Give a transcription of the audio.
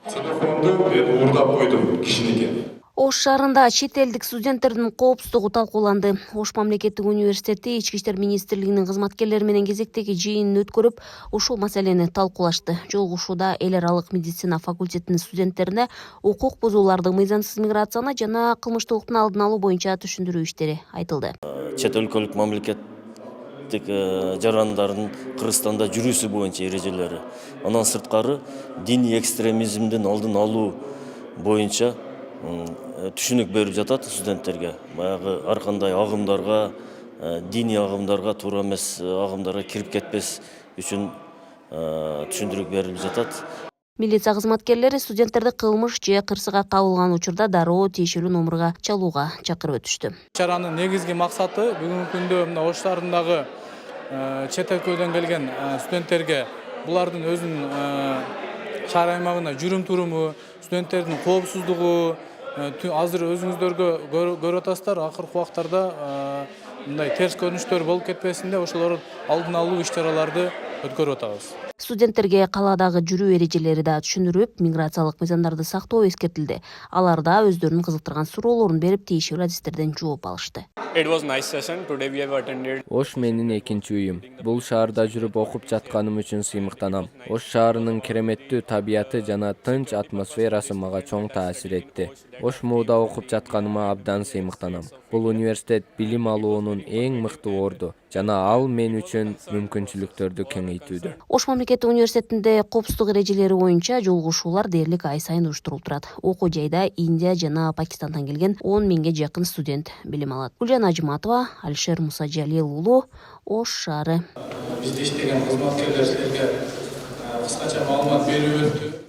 Телефонду мен уурдап койдум кишиники. Ош шаарында чет элдик студенттердин коопсуздугу талкууланды. Ош мамлекеттик университети Ички иштер министрлигинин кызматкерлери менен кезектеги жыйынын өткөрүп, ушул маселени талкуулашты. Жолугушууда эл аралык медицина факультетинин студенттерине укук бузууларды, мыйзамсыз миграцияны жана кылмыштуулуктун алдын алуу боюнча түшүндүрүү иштери айтылды. Чет өлкөлүк мамлекеттик жарандардын Кыргызстанда жүрүүсү боюнча эрежелери. Андан сырткары диний экстремизмдин алдын алуу боюнча түшүнүк берип жатат студенттерге. Баягы ар кандай агымдарга, диний агымдарга, туура эмес агымдарга кирип кетпес үчүн түшүндүрүк берилип жатат. Милиция кызматкерлери студенттерди кылмыш же кырсыгга кабылган учурда дароо тиешелүү номурга чалууга чакырып өтүштү. Чаранын негизги максаты бүгүнкү күндө мына Ош шаарындагы чет өлкөдөн келген студенттерге булардын өзүнүн шаар аймагында жүрүм-туруму, студенттердин коопсуздугу, азыр өзүңүздөргө көрүп атасыздар, акыркы убактарда мындай терс көрүнүштөр болуп кетпесин деп ошолордун алдын алуу иш-чараларды өткөрүп атабыз. Студенттерге калаадагы жүрүү эрежелери да түшүндүрүп, миграциялык мыйзамдарды сактоо эскертилди. Алар да өздөрүн кызыктырган суроолорун берип, тиешелүү адистерден жооп алышты. Ош менин экинчи үйүм. Бул шаарда жүрүп окуп жатканым үчүн сыймыктанам. Ош шаарынын кереметтүү табияты жана тынч атмосферасы мага чоң таасир этти. Ош мууда окуп жатканыма абдан сыймыктанам. Бул университет билим алуунун эң мыкты орду жана ал мен үчүн мүмкүнчүлүктөрдү кеңейтүүдө. Ош мамлекеттик университетинде коопсуздук эрежелери боюнча жолугушуулар дээрлик ай сайын уюштурулуп турат. Окуу жайда Индия жана Пакистандан келген 10 миңге жакын студент билим алат. Гүлжан Ажыматова, Алишер Мусажалил уулу, Ош шаары. Бизде иштеген кызматкерлер силерге кыскача маалымат берип өттү.